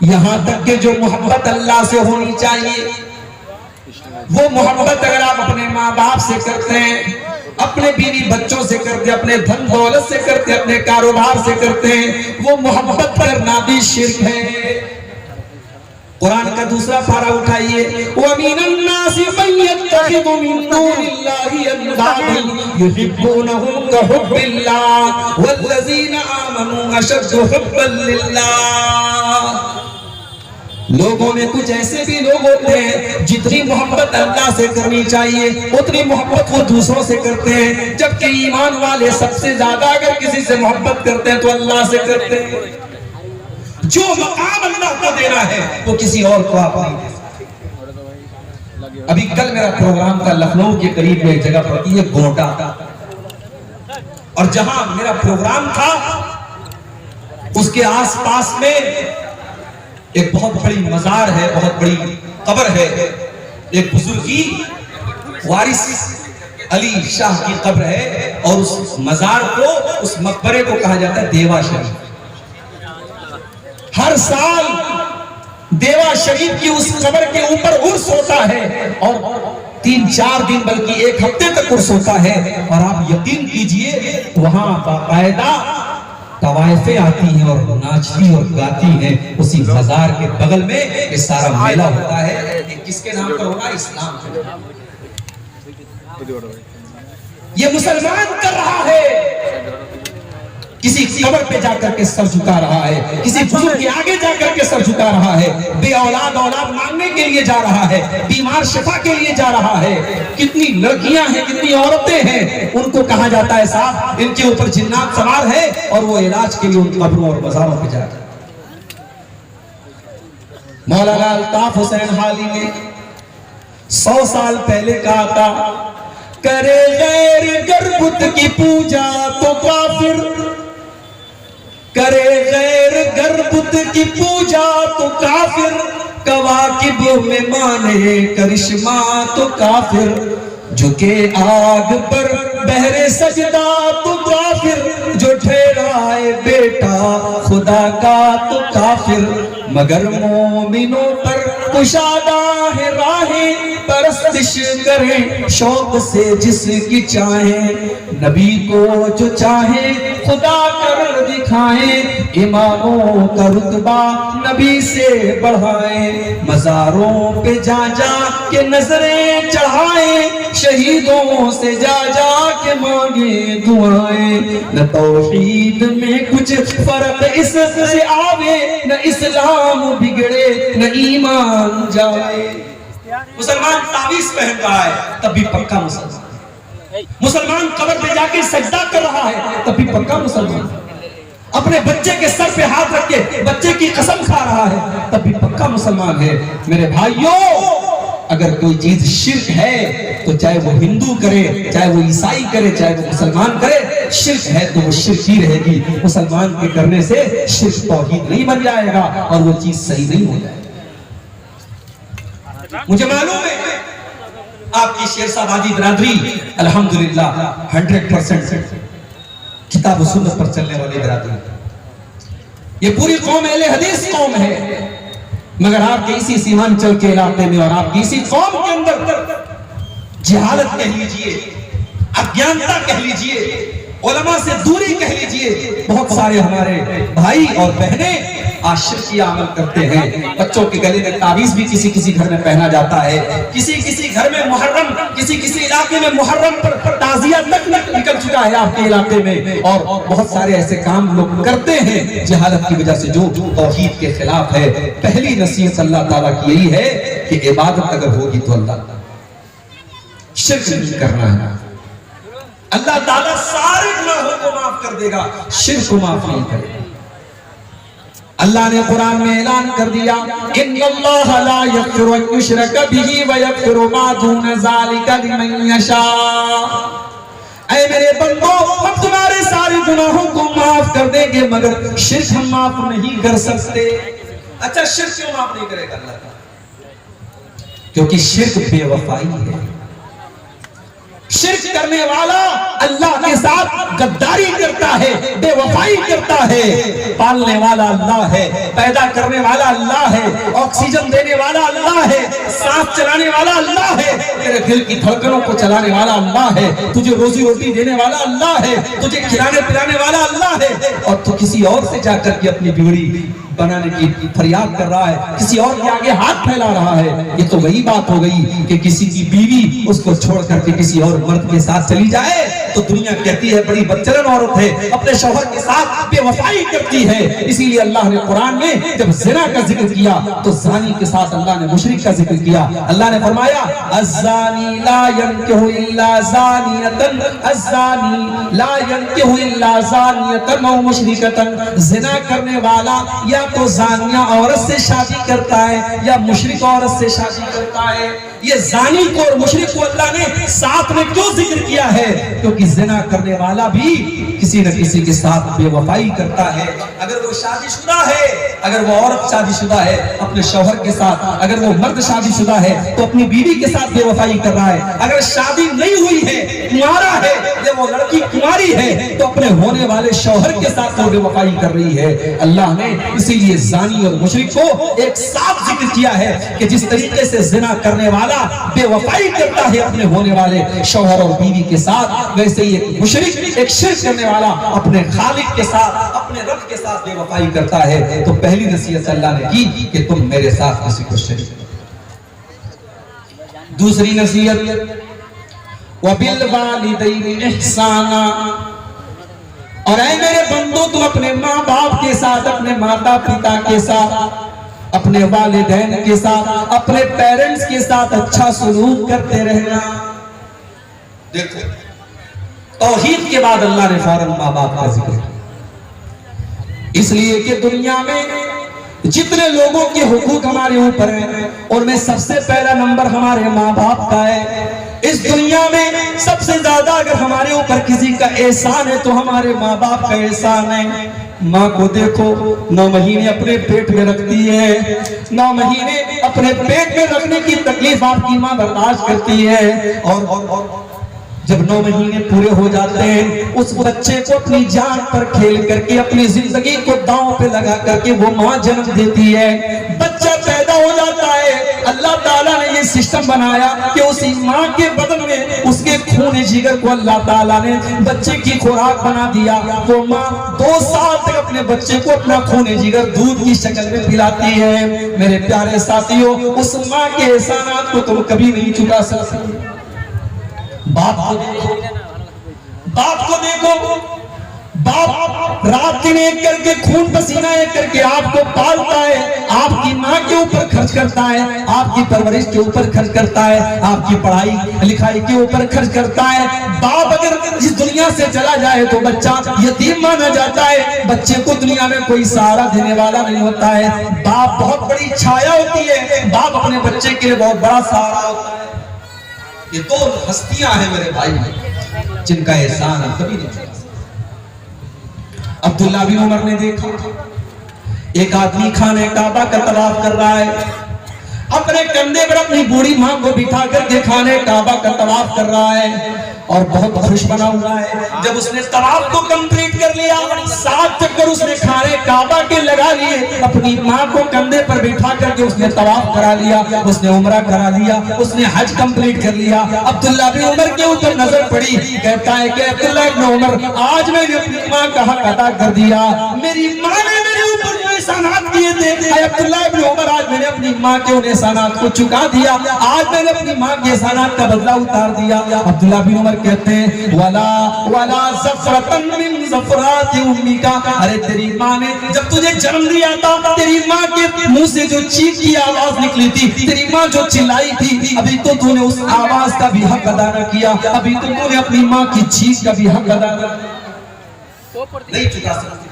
यहां तक कि जो मोहब्बत अल्लाह से होनी चाहिए, वो मोहब्बत अगर आप अपने माँ बाप से करते हैं, अपने बीवी बच्चों से करते हैं, अपने धन दौलत से करते हैं, अपने कारोबार से करते हैं, वो मोहब्बत करना भी शिर्क है। कुरान का दूसरा पारा उठाइए, वमिनन्नासि मन यत्तखिदु मिन दूनिल्लाहि अंदादन युहिब्बूनहुम कहुब्बिल्लाह वल्लज़ीना आमनू अशद्दु हुब्बन लिल्लाह। लोगों में कुछ ऐसे भी लोग होते हैं जितनी मोहब्बत अल्लाह से करनी चाहिए उतनी मोहब्बत वो दूसरों से करते हैं, जबकि ईमान वाले सबसे ज्यादा अगर किसी से मोहब्बत करते हैं तो अल्लाह से करते हैं। जो मकाम अल्लाह को देना है वो किसी और को आप नहीं दे सकते। अभी कल मेरा प्रोग्राम था लखनऊ के करीब में एक जगह पड़ती है गोटा, और जहां मेरा प्रोग्राम था उसके आसपास में एक बहुत बड़ी मजार है, बहुत बड़ी कब्र है। एक बुजुर्ग की वारिस अली शाह की कब्र है, और उस मजार को, उस मकबरे को कहा जाता है देवा शरीफ। हर साल देवा शरीफ की उस कब्र के ऊपर उर्स होता है, और 3-4 दिन बल्कि 1 हफ्ते तक उर्स होता है। और आप यकीन कीजिए वहां बाकायदा तवाइफें आती हैं और नाचती और गाती हैं। उसी मजार के बगल में ये सारा मेला होता है। किसके नाम पर होगा? इस्लाम। ये मुसलमान कर रहा है, किसी कब्र पे जाकर के सर झुका रहा है, किसी बुजुर्ग के आगे जाकर के सर झुका रहा है, बे औलाद औलाद मांगने के लिए जा रहा है, बीमार शिफा के लिए जा रहा है। कितनी लड़कियां हैं, कितनी औरतें हैं, उनको कहा जाता है साहब इनके ऊपर जिन्नात सवार है, और वो इलाज के लिए उन कब्रों और मज़ारों पे जाते हैं। मौलाना अल्ताफ हुसैन हाली ने 100 साल पहले कहा था, करे गैर गर्भुत की पूजा तो काफिर, करे गैर गर्भुत की पूजा तो काफिर, कवाकिब में माने करिश्मा तो काफिर, झुके आग पर बहरे सजदा तो काफिर, जो ठहराए बेटा खुदा का तो काफिर, मगर मोमिनों पर कुशादा है राहें, परस्तिश करें शौक से जिसकी चाहे, नबी को जो चाहे खुदा कर दिखाए, इमामों का रुतबा नबी से बढ़ाए, मज़ारों पे जा जा के नजरें चढ़ाए, शहीदों से जा जा के मांगे दुआएं, न तौहीद में कुछ फर्क इससे आवे, न इस्लाम बिगड़े न ईमान जाए। मुसलमान तावीज़ पहन रहा है तब भी पक्का मुसलमान, मुसलमान कब्र पे जाके सजदा कर रहा है तब भी पक्का मुसलमान, अपने बच्चे के सर पे हाथ रख के बच्चे की कसम खा रहा है तब भी पक्का मुसलमान है। मेरे भाइयों, अगर कोई चीज शिर्क है तो चाहे वो हिंदू करे, चाहे वो ईसाई करे, चाहे वो मुसलमान करे, शिर्क है तो वो शिर्क ही रहेगी। मुसलमान के करने से शिर्क तौहीद नहीं बन जाएगा और वो चीज सही नहीं हो जाएगी। मुझे मालूम है आपकी शेरशाबादी बिरादरी अल्हम्दुलिल्लाह 100% किताब सुन्नत पर चलने वाली बिरादरी, ये पूरी कौम अहले हदीस कौम है, मगर आपके इसी सीमांचल के इलाके में और आपकी इसी कौम के अंदर जहालत कह लीजिए, अज्ञानता कह लीजिए, उलमा से दूरी कह लीजिए, बहुत सारे हमारे भाई और बहनें आशिकी अमल करते हैं। बच्चों के गले में तावीज़ भी किसी किसी घर में पहना जाता है, किसी किसी घर में मुहर्रम, किसी किसी इलाके में मुहर्रम पर ताज़िया तक निकल चुका है आपके इलाके में, और बहुत सारे ऐसे काम लोग करते हैं जहालत की वजह से जो तौहीद के खिलाफ है। पहली नसीहत अल्लाह ताला की यही है कि इबादत अगर होगी तो अल्लाह शिर्क नहीं करना है। अल्लाह ताला सारे गुनाहों को माफ कर देगा, शिर्क को माफ नहीं करेगा। अल्लाह ने कुरान में ऐलान कर दिया, इन्नल्लाह ला यग़फ़िरु अन युश्रका बिही व यग़फ़िरु मा दून ज़ालिका लिमन यशा। ऐ मेरे बंदो, हम तुम्हारे सारे गुनाहों को माफ कर देंगे मगर शिर्क हम माफ नहीं कर सकते। अच्छा, शिर्क क्यों माफ नहीं करेगा अल्लाह? क्योंकि शिर्क बेवफाई है। शिर्क करने वाला अल्लाह के साथ गद्दारी करता है, बेवफाई करता है। पालने वाला अल्लाह है, पैदा करने वाला अल्लाह है, ऑक्सीजन देने वाला अल्लाह है, सांस चलाने वाला अल्लाह है, तेरे दिल की धड़कनों को चलाने वाला अल्लाह है, तुझे रोजी रोटी देने वाला अल्लाह है, तुझे खिलाने पिलाने वाला अल्लाह है। और तू किसी और से जाकर के अपनी बिगड़ी बनाने की फरियाद कर रहा है, किसी और के आगे हाथ फैला रहा है। ये तो वही बात हो गई कि किसी की बीवी उसको छोड़ करके किसी और मर्द के साथ चली जाए तो दुनिया कहती है बड़ी बदचलन औरत है, अपने शौहर के साथ बेवफाई करती है। इसीलिए अल्लाह ने कुरान में जब ज़िना का जिक्र किया तो ज़ानी के साथ अल्लाह ने मुशरिक का जिक्र किया। अल्लाह ने फरमाया अज़्ज़ानी ला यनकिहु इल्ला ज़ानियतन, अज़्ज़ानी ला यनकिहु इल्ला ज़ानियतन औ मुशरिकतन। ज़िना करने वाला या तो ज़ानिया औरत से शादी करता है या मुशरिक औरत से शादी करता है। ये ज़ानी को और मुशरिक को अल्लाह ने साथ में क्यों जिक्र किया है? क्योंकि ज़िना करने वाला भी किसी न किसी के साथ बेवफाई करता है। अगर वो शादीशुदा है, अगर वो औरत शादीशुदा है अपने शौहर के साथ, अगर वो मर्द शादीशुदा है तो अपनी बीवी के साथ बेवफाई कर रहा है। अगर शादी नहीं हुई है, कुंवारा है या वो लड़की कुंवारी है तो अपने होने वाले शौहर के साथ वो बेवफाई कर रही है। अल्लाह ने इसीलिए ज़ानी और मुशरिक को एक साफ जिक्र किया है कि जिस तरीके से ज़िना करने वाला बेवफाई करता है अपने होने वाले शौहर और बीवी के साथ, वैसे ही एक मुशरिक, एक शिर्क करने वाला अपने खालिक के साथ, अपने रब के साथ बेवफाई करता है। तो पहली नसीहत अल्लाह ने की कि तुम मेरे साथ किसी को शरीक करो। दूसरी नसीहत वबिल वालिदैनि इहसाना, और ऐ मेरे बंदो तुम अपने माँ बाप के साथ, अपने माता पिता के साथ, अपने वालिदैन के साथ, अपने पेरेंट्स के साथ अच्छा सलूक करते रहना। देखो तौहीद के बाद अल्लाह ने फौरन माँ बाप का जिक्र, इसलिए कि दुनिया में जितने लोगों के हुकूक हमारे ऊपर हैं उनमें सबसे पहला नंबर हमारे माँ बाप का है। इस दुनिया में सबसे ज्यादा अगर हमारे ऊपर किसी का एहसान है तो हमारे माँ बाप का एहसान है। माँ को देखो 9 महीने अपने पेट में रखती है, 9 महीने अपने पेट में रखने की तकलीफ आपकी माँ बर्दाश्त करती है। और जब 9 महीने पूरे हो जाते हैं उस बच्चे को अपनी जान पर खेल करके, अपनी जिंदगी को दांव पे लगा करके वो माँ जन्म देती है। बच्चा पैदा हो जाता है, अल्लाह ताला ने ये सिस्टम बनाया कि उसी माँ के बदन में उसके खून जिगर को अल्लाह ताला ने बच्चे की खुराक बना दिया। वो माँ 2 साल तक अपने बच्चे को अपना खून जिगर दूध की शक्ल में पिलाती है। मेरे प्यारे साथियों, उस माँ के एहसानात को तुम कभी नहीं चुका सकते। बाप को देखो, बाप को देखो, बाप रात दिन एक करके खून पसीना एक करके आपको पालता है, आपकी माँ के ऊपर खर्च करता है, आपकी परवरिश के ऊपर खर्च करता है, आपकी पढ़ाई लिखाई के ऊपर खर्च करता है। बाप अगर इस दुनिया से चला जाए तो बच्चा यतीम माना जाता है, बच्चे को दुनिया में कोई सहारा देने वाला नहीं होता है। बाप बहुत बड़ी छाया होती है, बाप अपने बच्चे के लिए बहुत बड़ा सहारा होता है। ये 2 हस्तियां हैं मेरे भाई जिनका एहसान हम कभी नहीं चुका सकते। अब्दुल्ला बिन उमर ने देखा एक आदमी खाने काबा का तवाफ कर रहा है, अपने कंधे पर अपनी बूढ़ी माँ को बिठा करके खाने काबा का तवाफ कर रहा है और बहुत खुश बना हुआ है। जब उसने तवाफ को कंप्लीट कर लिया, 7 चक्कर उसने खाने काबा के लगा लिए, अपनी माँ को कंधे पर बिठा करके उसने तवाफ करा लिया, उसने उम्रा करा लिया, उसने हज कंप्लीट कर लिया। अब्दुल्ला बिन उमर के ऊपर नजर पड़ी, कहता है कि अब्दुल्ला बिन उमर आज मैंने अपनी माँ का हक अदा कर दिया, मेरी माँ ने मेरे ऊपर जो एहसानात किए थे, अब्दुल्ला बिन उमर आज मैंने अपनी माँ के उन एहसानात को चुका दिया, आज मैंने अपनी माँ के एहसानात का बदला उतार दिया। अब्दुल्ला बिन उमर कहते हैं वला वला ज़फ़रतन मिन ज़फ़राति उम्मिका, अरे तेरी माँ ने जब तुझे जन्म दिया था तेरी माँ के मुंह से जो चीख की आवाज निकली थी, तेरी माँ जो चिल्लाई थी, अभी तो तूने उस आवाज का भी हक अदा न किया, अभी तो तूने अपनी माँ की चीख का भी हक अदा नहीं चुका सकती।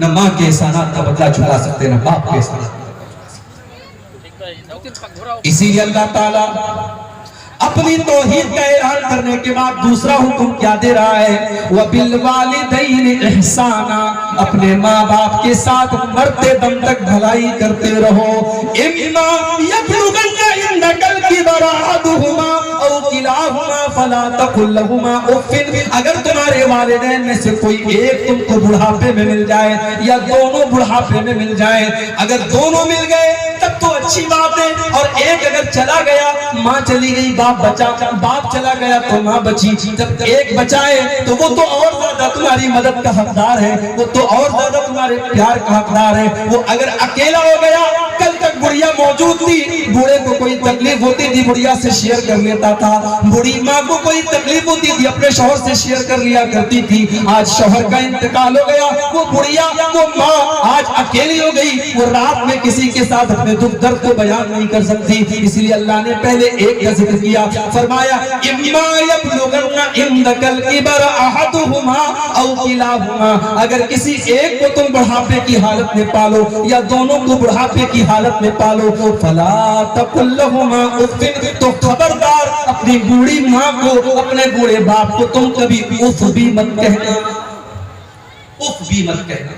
न माँ के एहसानात का बदला चुका सकते, न बाप के एहसानात। इसीलिए अल्लाह ताला अपनी तौहीद का ऐलान करने के बाद दूसरा हुक्म क्या दे रहा है? वबिल वालिदैनि इहसाना, अपने माँ बाप के साथ मरते दम तक भलाई करते रहो। इम्मा यब्लुगन्ना इंदकल किबरा अहदुहुमा औ किलाहुमा फला तकुल लहुमा उफ़्फ़िन, अगर तुम्हारे वालिदैन में से कोई एक तुमको बुढ़ापे में मिल जाए या दोनों बुढ़ापे में मिल जाए, अगर दोनों मिल गए तब तो अच्छी बात है, और एक अगर चला गया, माँ चली गई बाप बचा, बाप चला गया तो माँ बची, जब एक बचाए तो वो तो और ज्यादा तुम्हारी मदद का हकदार है, वो तो और ज्यादा तुम्हारे प्यार का हकदार है। वो अगर अकेला हो गया, कल तक बुढ़िया मौजूद थी, बूढ़े को कोई तकलीफ होती थी बुढ़िया से शेयर कर लेता था, बूढ़ी माँ को कोई तकलीफ होती थी अपने शौहर से शेयर कर लिया करती थी। आज शौहर का इंतकाल हो गया, वो बुढ़िया वो माँ आज अकेली हो गई, वो रात में किसी के साथ अपने दुख दर्द को बयान नहीं कर सकती। इसलिए अल्लाह ने पहले एक का जिक्र किया, फरमाया इम्मा यबलुगन्ना इंदकल किबर अहदुहुमा औ किलाहुमा, अगर किसी एक को तुम बुढ़ापे की हालत में पालो या दोनों को बुढ़ापे की हालत में पालो, फला तकुल लहुमा उफ़्फ़िन, तो खबरदार अपनी बूढ़ी माँ को, अपने बूढ़े बाप को तुम कभी उफ भी मत कहना, उफ भी मत कहना।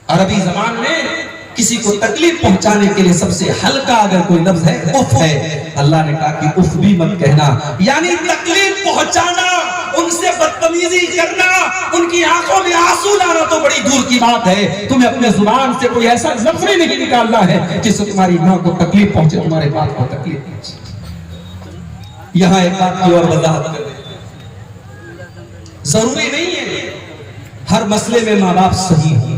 अरबी ज़बान में किसी को तकलीफ पहुंचाने के लिए सबसे हल्का अगर कोई लफ्ज है उफ है। अल्लाह ने कहा कि उफ भी मत कहना, यानी तकलीफ पहुंचाना, उनसे बदतमीजी करना, उनकी आंखों में आंसू लाना तो बड़ी दूर की बात है। तुम्हें अपने जुबान से कोई ऐसा लफ्ज ही नहीं निकालना है जिससे तुम्हारी माँ को तकलीफ पहुंचे, तुम्हारे बाप को तकलीफ पहुंचे। यहां एक बात की और वजाहत कर देते हैं, जरूरी नहीं है हर मसले में माँ बाप सही हो,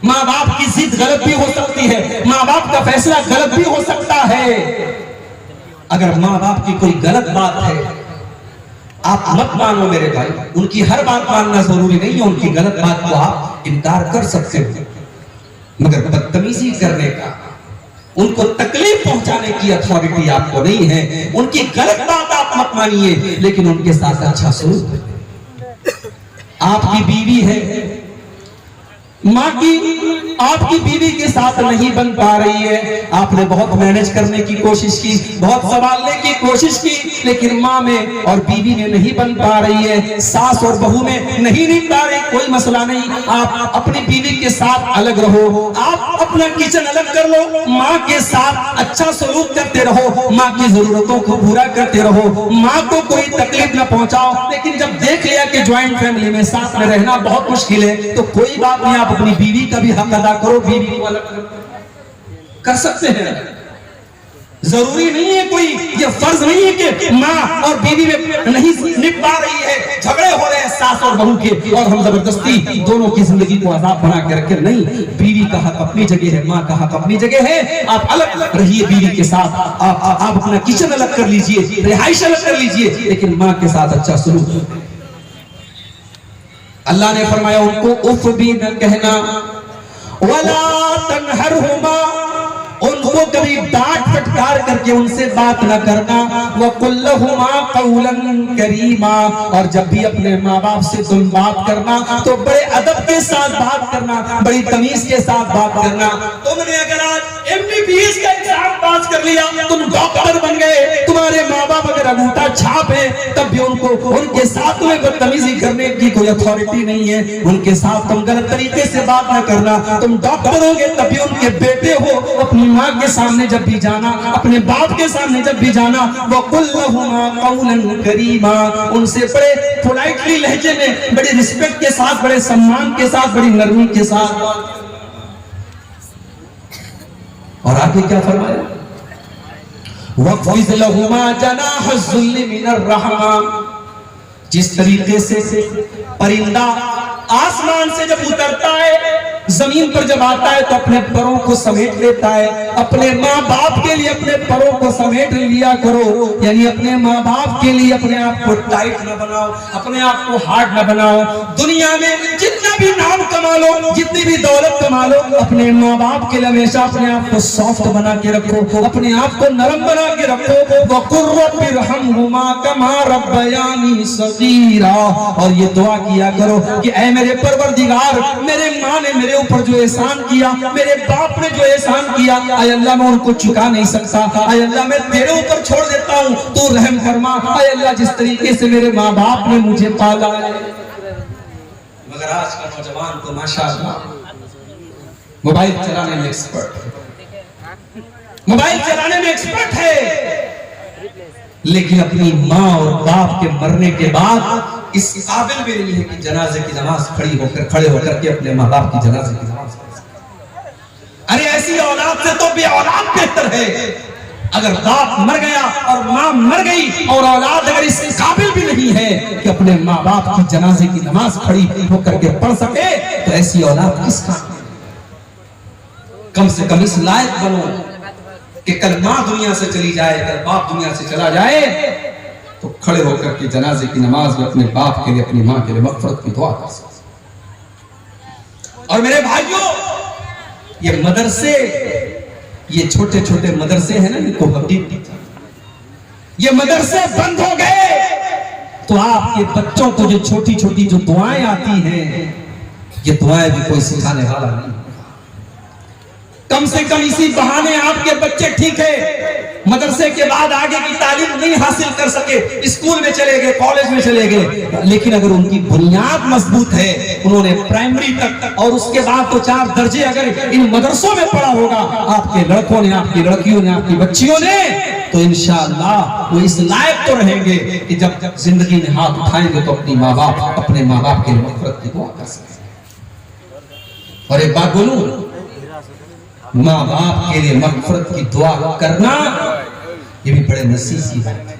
माँ बाप की जिद गलत भी हो सकती है, माँ बाप का फैसला गलत भी हो सकता है। अगर माँ बाप की कोई गलत बात है आप मत मानो मेरे भाई, उनकी हर बात मानना जरूरी नहीं है, उनकी गलत बात को आप इनकार कर सकते हो, मगर बदतमीजी करने का, उनको तकलीफ पहुंचाने की अथॉरिटी आपको नहीं है। उनकी गलत बात आप मत मानिए, लेकिन उनके साथ अच्छा सलूक। आपकी बीवी है, माँ की आपकी बीवी के साथ नहीं बन पा रही है, आपने बहुत मैनेज करने की कोशिश की, बहुत संभालने की कोशिश की, लेकिन माँ में और बीवी में नहीं बन पा रही है, सास और बहू में नहीं निपटा रही, कोई मसला नहीं, आप अपनी बीवी के साथ अलग रहो, आप अपना किचन अलग कर लो, माँ के साथ अच्छा सलूक करते रहो, माँ की जरूरतों को पूरा करते रहो, माँ को कोई तकलीफ न पहुंचाओ। लेकिन जब देख लिया कि ज्वाइंट फैमिली में साथ में रहना बहुत मुश्किल है, तो कोई बात नहीं, आप अपनी बीवी का भी हक अदा करो, बीवी को अलग कर सकते हैं। जरूरी नहीं है कोई, ये फर्ज नहीं है कि माँ और बीवी में नहीं निभ पा रही है, झगड़े हो रहे हैं सास और बहू के, और हम जबरदस्ती दोनों की जिंदगी को आजाद बना के रखे। नहीं, बीवी का हक अपनी जगह है, माँ का हक अपनी जगह है। आप अलग रहिए बीवी के साथ, आप अपना किचन अलग कर लीजिए, रिहाइश अलग कर लीजिए, लेकिन माँ के साथ अच्छा सलूक। अल्लाह ने फरमाया उनको उफ भी न कहना, वला तनहरहुमा, उनको कभी डांट फटकार करके उनसे बात न करना, वकुल लहुमा कौलन करीमा, और जब भी अपने माँ बाप से तुम बात करना तो बड़े अदब के साथ बात करना, बड़ी तमीज के साथ बात करना। तुमने अगर आज MBBS का एग्जाम पास कर लिया, तुम डॉक्टर बन गए, तुम्हारे माँ बाप अगर अंगूठा छाप है, तब भी उनके साथ तुम्हें बदतमीजी करने की कोई अथॉरिटी नहीं है, उनके साथ तुम गलत तरीके से बात न करना। तुम डॉक्टर होगे तब भी उनके बेटे हो, अपनी माँ के सामने जब भी जाना, अपने बाप के सामने जब भी जाना, वकुल लहुमा कौलन करीमा, उनसे बड़े पोलाइटली लहजे में, बड़े रिस्पेक्ट के साथ, बड़े सम्मान के साथ, बड़ी नरमी के साथ। और आगे क्या फरमाया, वक़्फ़िज़ लहुमा जनाह ज़ुल्लि मिनर रहमा, जिस तरीके से परिंदा आसमान से जब उतरता है, जमीन पर जब आता है तो अपने परों को समेट लेता है, अपने माँ बाप के लिए अपने परों को समेट लिया करो, यानी अपने माँ बाप के लिए अपने आप को टाइट न बनाओ, अपने आप को हार्ड न बनाओ। दुनिया में जितना भी नाम कमा लो, जितनी भी दौलत कमा लो, अपने माँ बाप के लिए हमेशा अपने आप को सॉफ्ट बना के रखो, अपने आप को नरम बना के रखो। वक़ुर रब्बिरहमहुमा कमा रब्बयानी सगीरा, और ये दुआ किया करो कि ऐ मेरे परवरदिगार, मेरे माँ ने मेरे ऊपर जो एहसान किया, मेरे बाप ने जो एहसान किया, आय अल्लाह मैं उनको चुका नहीं सकता, आय अल्लाह मैं तेरे ऊपर छोड़ देता हूँ, तू रहम फरमा। आय अल्लाह जिस तरीके से मेरे माँ बाप ने मुझे पाला है। मगर आज का नौजवान तो माशाअल्लाह मोबाइल चलाने में एक्सपर्ट है, मोबाइल चलाने में एक्सपर्ट है, लेकिन अपनी माँ और बाप के मरने के बाद इस काबिल भी नहीं है कि जनाजे की नमाज खड़े होकर के अपने माँ बाप की जनाजे की नमाज पढ़ सके। अरे ऐसी औलाद से तो बे औलाद बेहतर है। अगर बाप मर गया और माँ मर गई और औलाद अगर इस काबिल भी नहीं है कि अपने माँ बाप की जनाजे की नमाज खड़ी होकर के पढ़ सके, तो ऐसी औलाद किस काम? कम से कम इस लायक बनो कि कल माँ दुनिया से चली जाए, कल बाप दुनिया से चला जाए, तो खड़े होकर के जनाजे की नमाज में अपने बाप के लिए, अपनी माँ के लिए मग़फ़िरत की दुआ कर सकते। और मेरे भाइयों, ये मदरसे, ये छोटे छोटे मदरसे हैं ना, इनको हकीकत, ये मदरसे बंद हो गए तो आपके बच्चों को जो छोटी छोटी जो दुआएं आती हैं, ये दुआएं भी कोई सिखाने वाला नहीं। कम से कम इसी बहाने आपके बच्चे ठीक है, मदरसे के बाद आगे की तालीम नहीं हासिल कर सके, स्कूल में चले गए, कॉलेज में चले गए, लेकिन अगर उनकी बुनियाद मजबूत है, उन्होंने प्राइमरी तक और उसके बाद तो 4 दर्जे अगर इन मदरसों में पढ़ा होगा आपके लड़कों ने, आपकी लड़कियों ने, आपकी बच्चियों ने, तो इंशाअल्लाह वो इस लायक तो रहेंगे कि जब जिंदगी में हाथ उठाएंगे तो अपने माँ बाप के लिए मग़फ़िरत की दुआ कर सकें। और एक बात बोलूं, माँ बाप के लिए मग़फ़िरत की दुआ करना ये भी बड़े नसीब की बात है।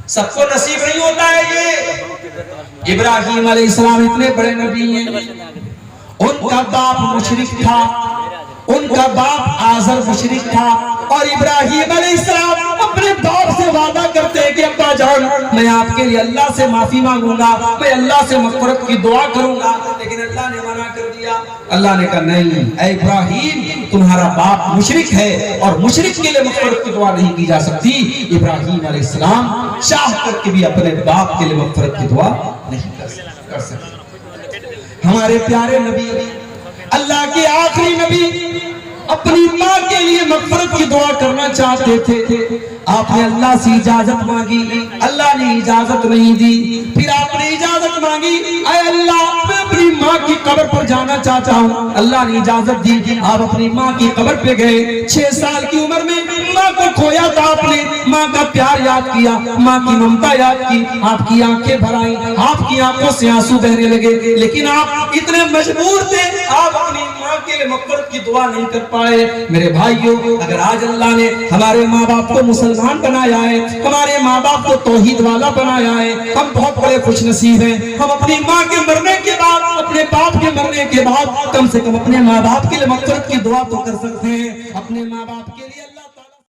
सबको नसीब नहीं होता है ये। इब्राहीम अलैहिस्सलाम इतने बड़े नबी हैं, उनका बाप मुशरिक था, उनका बाप आज़र मुशरिक था, और इब्राहीम अलैहिस्सलाम अपने बाप से वादा करते हैं कि अब्बा जान, मैं आपके लिए अल्लाह से माफी मांगूंगा, मैं अल्लाह से मग़फ़िरत की दुआ करूंगा, लेकिन अल्लाह ने मना कर दिया। अल्लाह ने कहा नहीं, ऐ इब्राहीम, तुम्हारा बाप मुशरिक है और मुशरिक के लिए मग़फ़िरत की दुआ नहीं की जा सकती। इब्राहीम अलैहिस्सलाम चाह करके भी अपने बाप के लिए मग़फ़िरत की दुआ नहीं कर सकते। हमारे प्यारे नबी, अल्लाह के आखिरी नबी, अपनी माँ के लिए मग़फ़िरत की दुआ करना चाहते थे। आपने अल्लाह से इजाजत मांगी, अल्लाह ने इजाजत नहीं दी। फिर आपने इजाजत मांगी, ऐ अल्लाह, मैं अपनी माँ की कब्र पर जाना चाहता हूँ। अल्लाह ने इजाजत दी, आप अपनी माँ की कब्र पे गए। 6 साल की उम्र में माँ को खोया था आपने, माँ का प्यार याद किया, माँ की ममता याद की, आपकी आंखें भर आई, आपकी आंखों से आंसू बहने लगे, लेकिन आप इतने मजबूर थे, आप अपनी माँ के लिए मग़फ़िरत की दुआ नहीं कर पाए। मेरे भाइयों, अगर आज अल्लाह ने हमारे माँ बाप को मुसलमान बनाया है, हमारे माँ बाप को तौहीद वाला बनाया है, हम बहुत बड़े खुश नसीब हैं। हम अपनी माँ के मरने के बाद, अपने बाप के मरने के बाद कम से कम अपने माँ बाप के लिए मग़फ़िरत की दुआ तो कर सकते हैं। अपने माँ बाप के लिए